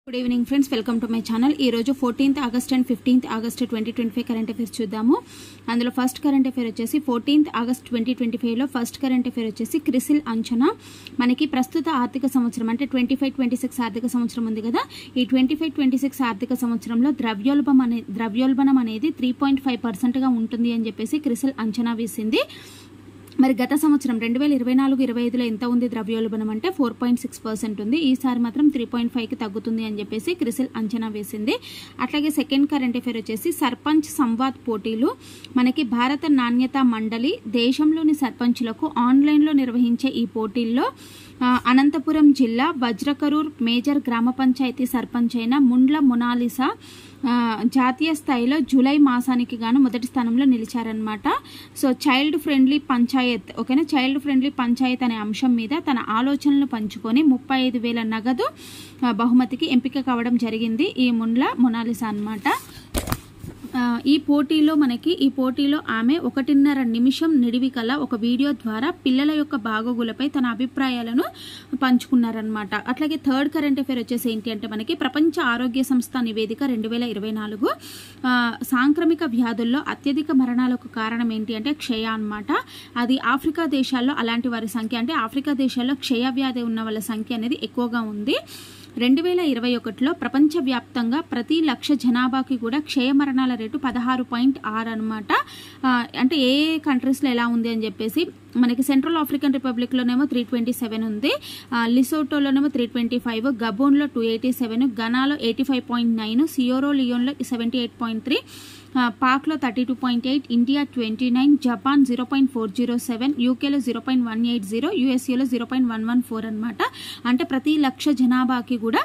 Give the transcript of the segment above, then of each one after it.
Good evening friends, welcome to my channel. ఈ రోజు 14th August and 15th August 2025 current affairs చూద్దాము. అందులో first current affair వచ్చేసి 14th August 2025లో first current affair వచ్చేసి CRISIL అంచనా. మనకి ప్రస్తుత ఆర్థిక సంవత్సరం అంటే 25-26 ఆర్థిక సంవత్సరం ఉంది కదా, ఈ 25-26 ఆర్థిక సంవత్సరంలో ద్రవ్యోల్బణం అనేది 3.5% ఉంటుంది అని చెప్పేసి క్రిసిల్ అంచనా వేసింది. మరి గత సంవత్సరం 2024-25లో ఎంత ఉంది ద్రవ్యోల్బణం అంటే 4.6% ఉంది. ఈసారి మాత్రం 3.5కి తగ్గుతుంది అని చెప్పేసి క్రిసిల్ అంచనా వేసింది. అట్లాగే సెకండ్ కరెంట్ అఫైర్ వచ్చేసి సర్పంచ్ సంవాద్ పోటీలు. మనకి భారత నాణ్యతా మండలి దేశంలోని సర్పంచ్లకు ఆన్లైన్లో నిర్వహించే ఈ పోటీల్లో అనంతపురం జిల్లా వజ్రకరూర్ మేజర్ గ్రామ పంచాయతీ సర్పంచ్ అయిన ముండ్ల మొనాలిసా జాతీయ స్థాయిలో జూలై మాసానికి గాను మొదటి స్థానంలో నిలిచారనమాట. సో చైల్డ్ ఫ్రెండ్లీ పంచాయత్, ఓకేనా, చైల్డ్ ఫ్రెండ్లీ పంచాయత్ అనే అంశం మీద తన ఆలోచనలు పంచుకొని 35,000 నగదు బహుమతికి ఎంపిక కావడం జరిగింది ఈ ముండ్ల మొనాలిసా అనమాట. ఈ పోటీలో ఆమె 1.5 నిమిషం నిడివి కల ఒక వీడియో ద్వారా పిల్లల యొక్క బాగోగులపై తన అభిప్రాయాలను పంచుకున్నారనమాట. అట్లాగే థర్డ్ కరెంట్ అఫైర్ వచ్చేసి ఏంటి అంటే మనకి ప్రపంచ ఆరోగ్య సంస్థ నివేదిక 2024 సాంక్రమిక వ్యాధుల్లో అత్యధిక మరణాలకు కారణం ఏంటి అంటే క్షయ అనమాట. అది ఆఫ్రికా దేశాల్లో అలాంటి వారి సంఖ్య అంటే ఆఫ్రికా దేశాల్లో క్షయ వ్యాధి ఉన్న వాళ్ళ సంఖ్య అనేది ఎక్కువగా ఉంది. 2021లో ప్రపంచవ్యాప్తంగా ప్రతి 1,00,000 జనాభాకి కూడా క్షయ మరణాల రేటు 16.6 అనమాట. అంటే ఏ కంట్రీస్లో ఎలా ఉంది అని చెప్పేసి మనకి సెంట్రల్ ఆఫ్రికన్ రిపబ్లిక్లోనేమో 327 ఉంది, లిసోటోలోనేమో 325, గబోన్లో 287, గనాలో 85.9, సియోరో లియోన్లో 78.3, పాక్లో 32.8, ఇండియా 29, జపాన్ 0.407, యూకేలో 0.180, యూఎస్ఏలో 0.114 అనమాట. అంటే ప్రతి 1,00,000 జనాభాకి కూడా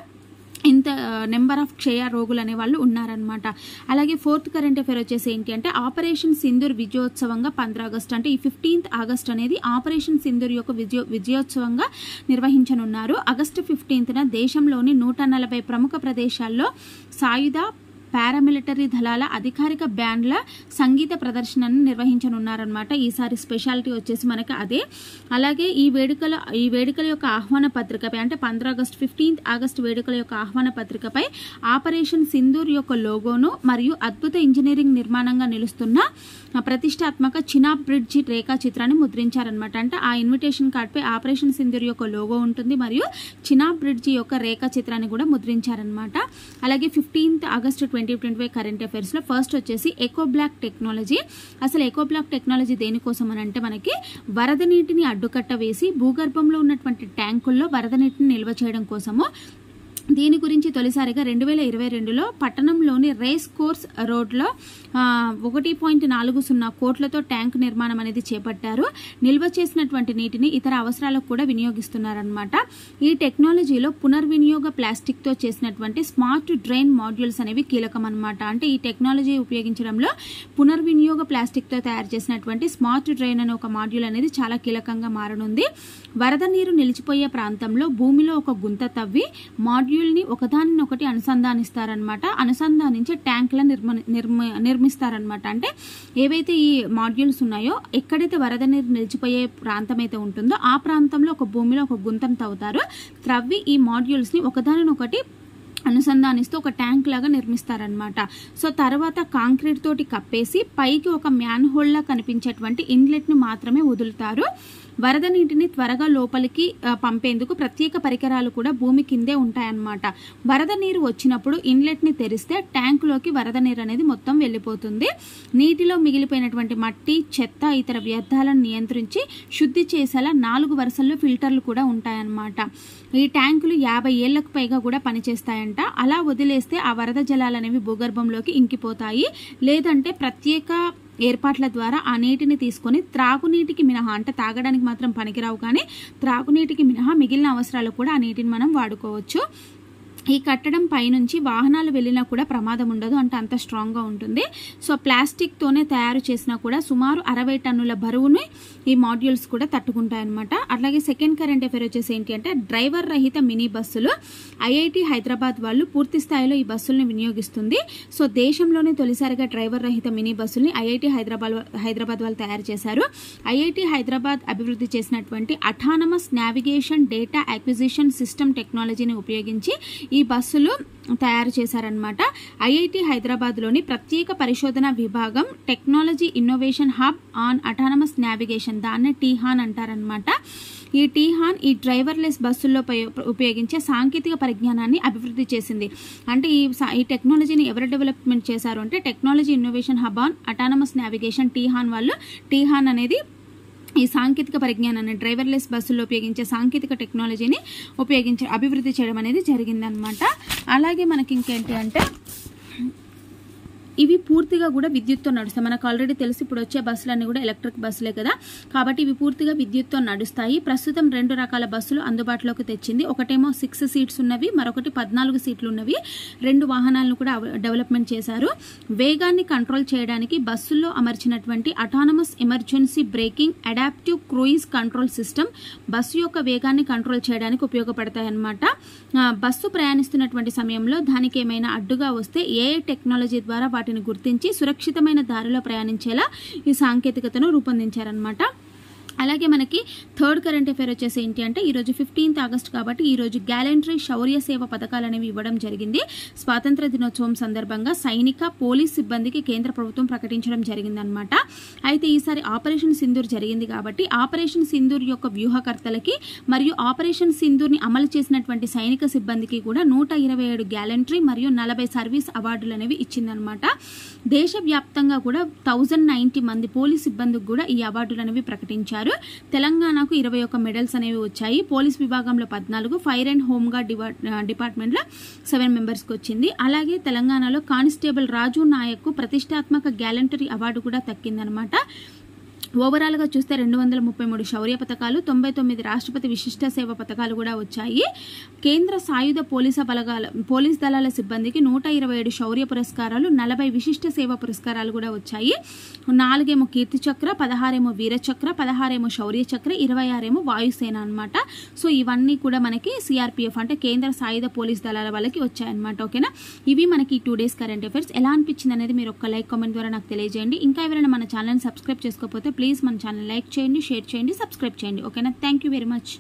ఇంత నెంబర్ ఆఫ్ క్షయ రోగులు అనే వాళ్ళు ఉన్నారనమాట. అలాగే ఫోర్త్ కరెంట్ అఫైర్ వచ్చేసి ఏంటి అంటే ఆపరేషన్ సింధూర్ విజయోత్సవంగా 15 ఆగస్ట్ అంటే ఈ 15th ఆగస్ట్ అనేది ఆపరేషన్ సింధూర్ యొక్క విజయోత్సవంగా నిర్వహించనున్నారు. ఆగస్టు 15న దేశంలోని 140 ప్రముఖ ప్రదేశాల్లో సాయుధ పారామిలిటరీ దళాల అధికారిక బ్యాండ్ల సంగీత ప్రదర్శనను నిర్వహించనున్నారనమాట. ఈసారి స్పెషాలిటీ వచ్చేసి మనకి అదే. అలాగే ఈ వేడుకల యొక్క ఆహ్వాన పత్రికపై అంటే 15 ఆగస్ట్ 15th ఆగస్ట్ వేడుకల యొక్క ఆహ్వాన పత్రికపై ఆపరేషన్ సింధూర్ యొక్క లోగోను మరియు అద్భుత ఇంజనీరింగ్ నిర్మాణంగా నిలుస్తున్న ప్రతిష్టాత్మక చినాబ్ బ్రిడ్జి రేఖా చిత్రాన్ని ముద్రించారనమాట. అంటే ఆ ఇన్విటేషన్ కార్డ్పై ఆపరేషన్ సింధూర్ యొక్క లోగో ఉంటుంది మరియు చినాబ్ బ్రిడ్జి యొక్క రేఖా చిత్రాన్ని కూడా ముద్రించారనమాట. అలాగే 15th ఆగస్ట్ 2025 కరెంట్ అఫైర్స్లో ఫస్ట్ వచ్చేసి ఎకోబ్లాక్ టెక్నాలజీ. అసలు ఎకోబ్లాక్ టెక్నాలజీ దేనికోసం అని అంటే మనకి వరద నీటిని అడ్డుకట్ట వేసి భూగర్భంలో ఉన్నటువంటి ట్యాంకుల్లో వరద నీటిని నిల్వ చేయడం కోసము. దీని గురించి తొలిసారిగా 2022లో పట్టణంలోని రేస్ కోర్స్ రోడ్లో 1.40 కోట్లతో ట్యాంక్ నిర్మాణం అనేది చేపట్టారు. నిల్వ చేసినటువంటి నీటిని ఇతర అవసరాలకు కూడా వినియోగిస్తున్నారనమాట. ఈ టెక్నాలజీలో పునర్వినియోగ ప్లాస్టిక్తో చేసినటువంటి స్మార్ట్ డ్రైన్ మాడ్యూల్స్ అనేవి కీలకం అనమాట. అంటే ఈ టెక్నాలజీ ఉపయోగించడంలో పునర్వినియోగ ప్లాస్టిక్తో తయారు చేసినటువంటి స్మార్ట్ డ్రైన్ అనే ఒక మాడ్యూల్ అనేది చాలా కీలకంగా మారనుంది. వరద నీరు నిలిచిపోయే ప్రాంతంలో భూమిలో ఒక గుంత తవ్వి మాడ్యూల్ని ఒకదానినొకటి అనుసంధానిస్తారనమాట. అనుసంధానించి ట్యాంకులను నిర్మిస్తారనమాట. అంటే ఏవైతే ఈ మాడ్యూల్స్ ఉన్నాయో ఎక్కడైతే వరద నీరు నిలిచిపోయే ప్రాంతం అయితే ఉంటుందో ఆ ప్రాంతంలో ఒక భూమిలో ఒక గుంతను తవ్వుతారు. త్రవ్వి ఈ మాడ్యూల్స్ని ఒకదానినొకటి అనుసంధానిస్తూ ఒక ట్యాంక్ లాగా నిర్మిస్తారనమాట. సో తర్వాత కాంక్రీట్ తోటి కప్పేసి పైకి ఒక మ్యాన్ హోల్ లా కనిపించేటువంటి ఇన్లెట్ ను మాత్రమే వదులుతారు. వరద నీటిని త్వరగా లోపలికి పంపేందుకు ప్రత్యేక పరికరాలు కూడా భూమి కిందే ఉంటాయన్నమాట. వరద నీరు వచ్చినప్పుడు ఇన్లెట్ ని తెరిస్తే ట్యాంకులోకి వరద నీరు అనేది మొత్తం వెళ్ళిపోతుంది. నీటిలో మిగిలిపోయినటువంటి మట్టి, చెత్త, ఇతర వ్యర్థాలను నియంత్రించి శుద్ధి చేసేలా 4 వరుసల్లో ఫిల్టర్లు కూడా ఉంటాయన్నమాట. ఈ ట్యాంకులు 50 ఏళ్లకు పైగా కూడా పనిచేస్తాయంట. అలా వదిలేస్తే ఆ వరద జలాలు అనేవి భూగర్భంలోకి ఇంకిపోతాయి. లేదంటే ప్రత్యేక ఏర్పాట్ల ద్వారా ఆ నీటిని తీసుకొని త్రాగునీటికి మినహా అంటే తాగడానికి మాత్రం పనికిరావు, కానీ త్రాగునీటికి మినహా మిగిలిన అవసరాలకు కూడా ఆ నీటిని మనం వాడుకోవచ్చు. ఈ కట్టడం పైనుంచి వాహనాలు వెళ్ళినా కూడా ప్రమాదం ఉండదు, అంటే అంత స్ట్రాంగ్గా ఉంటుంది. సో ప్లాస్టిక్తోనే తయారు చేసినా కూడా సుమారు 60 టన్నుల బరువుని ఈ మాడ్యూల్స్ కూడా తట్టుకుంటాయన్నమాట. అట్లాగే సెకండ్ కరెంట్ అఫైర్ వచ్చేసి ఏంటి అంటే డ్రైవర్ రహిత మినీ బస్సులు. ఐఐటి హైదరాబాద్ వాళ్ళు పూర్తి స్థాయిలో ఈ బస్సుల్ని వినియోగిస్తుంది. సో దేశంలోనే తొలిసారిగా డ్రైవర్ రహిత మినీ బస్సుల్ని ఐఐటి హైదరాబాద్ వాళ్ళు తయారు చేశారు. ఐఐటి హైదరాబాద్ అభివృద్ధి చేసినటువంటి autonomous navigation data acquisition system టెక్నాలజీని ఉపయోగించి ఈ బస్సులు తయారు చేశారనమాట. ఐఐటి హైదరాబాద్లోని ప్రత్యేక పరిశోధన విభాగం technology innovation hub on autonomous navigation, దాన్నే టీహాన్ అంటారనమాట. ఈ టీహాన్ ఈ డ్రైవర్లెస్ బస్సుల్లో ఉపయోగించే సాంకేతిక పరిజ్ఞానాన్ని అభివృద్ధి చేసింది. అంటే ఈ టెక్నాలజీని ఎవరు డెవలప్మెంట్ చేశారు అంటే technology innovation hub on autonomous navigation TiHAN వాళ్ళు. టీహాన్ అనేది ఈ సాంకేతిక పరిజ్ఞానాన్ని డ్రైవర్లెస్ బస్సుల్లో ఉపయోగించే సాంకేతిక టెక్నాలజీని అభివృద్ధి చేయడం అనేది జరిగిందనమాట. అలాగే మనకి ఇంకేంటి అంటే ఇవి పూర్తిగా కూడా విద్యుత్తో నడుస్తాయి. మనకు ఆల్రెడీ తెలిసి ఇప్పుడు వచ్చే బస్సులన్నీ కూడా ఎలక్ట్రిక్ బస్సులే కదా, కాబట్టి ఇవి పూర్తిగా విద్యుత్తో నడుస్తాయి. ప్రస్తుతం 2 రకాల బస్సులు అందుబాటులోకి తెచ్చింది. ఒకటేమో 6 సీట్స్ ఉన్నవి, మరొకటి 14 సీట్లు ఉన్నవి. 2 వాహనాలను కూడా డెవలప్మెంట్ చేశారు. వేగాన్ని కంట్రోల్ చేయడానికి బస్సుల్లో అమర్చినటువంటి autonomous emergency braking adaptive cruise control system bus యొక్క వేగాన్ని కంట్రోల్ చేయడానికి ఉపయోగపడతాయి అన్నమాట. బస్సు ప్రయాణిస్తున్నటువంటి సమయంలో దానికి ఏమైనా అడ్డుగా వస్తే ఏఐ టెక్నాలజీ ద్వారా వాటిని గుర్తించి సురక్షితమైన దారిలో ప్రయాణించేలా ఈ సాంకేతికతను రూపొందించారనమాట. అలాగే మనకి థర్డ్ కరెంట్ అఫైర్ వచ్చేసి ఏంటి అంటే ఈరోజు 15th ఆగస్ట్ కాబట్టి ఈరోజు గ్యాలంటరీ శౌర్య సేవ పథకాలు అనేవి ఇవ్వడం జరిగింది. స్వాతంత్ర దినోత్సవం సందర్భంగా సైనిక పోలీస్ సిబ్బందికి కేంద్ర ప్రభుత్వం ప్రకటించడం జరిగిందనమాట. అయితే ఈసారి ఆపరేషన్ సింధూర్ జరిగింది కాబట్టి ఆపరేషన్ సింధూర్ యొక్క వ్యూహకర్తలకి మరియు ఆపరేషన్ సింధూర్ని అమలు చేసినటువంటి సైనిక సిబ్బందికి కూడా 127 గ్యాలంటరీ మరియు 40 సర్వీస్ అవార్డులు అనేవి ఇచ్చిందనమాట. దేశవ్యాప్తంగా కూడా 1090 మంది పోలీస్ సిబ్బందికి కూడా ఈ అవార్డులు అనేవి ప్రకటించారు. తెలంగాణకు 21 మెడల్స్ అనేవి వచ్చాయి. పోలీస్ విభాగంలో 14, ఫైర్ అండ్ హోమ్ గార్డ్ డిపార్ట్మెంట్లో 7 మెంబర్స్కి వచ్చింది. అలాగే తెలంగాణలో కానిస్టేబుల్ రాజు నాయక్ కు ప్రతిష్టాత్మక గ్యాలంటరీ అవార్డు కూడా దక్కిందనమాట. ఓవరాల్గా చూస్తే 233 శౌర్య పథకాలు, 99 రాష్ట్రపతి విశిష్ట సేవ పథకాలు కూడా వచ్చాయి. కేంద్ర సాయుధ పోలీస్ దళాల సిబ్బందికి 127 శౌర్య పురస్కారాలు, 40 విశిష్ట సేవ పురస్కారాలు కూడా వచ్చాయి. 4 కీర్తి చక్ర, 16 వీర చక్ర, 16 శౌర్య చక్ర, 26 వాయుసేన అనమాట. సో ఇవన్నీ కూడా మనకి సిఆర్పిఎఫ్ అంటే కేంద్ర సాయుధ పోలీస్ దళాల వాళ్ళకి వచ్చాయన్నమాట. ఓకేనా, ఇవి మనకి 2 days కరెంట్ అఫైర్స్. ఎలా అనిపించింది అనేది మీరు ఒక లైక్ కామెంట్ ద్వారా నాకు తెలియజేయండి. ఇంకా ఎవరైనా మన ఛానల్ని సబ్స్క్రైబ్ చేసుకోకపోతే ప్లీజ్ మన ఛానల్ లైక్ చేయండి, షేర్ చేయండి, సబ్స్క్రైబ్ చేయండి. ఓకేనా, థ్యాంక్ యూ వెరీ మచ్.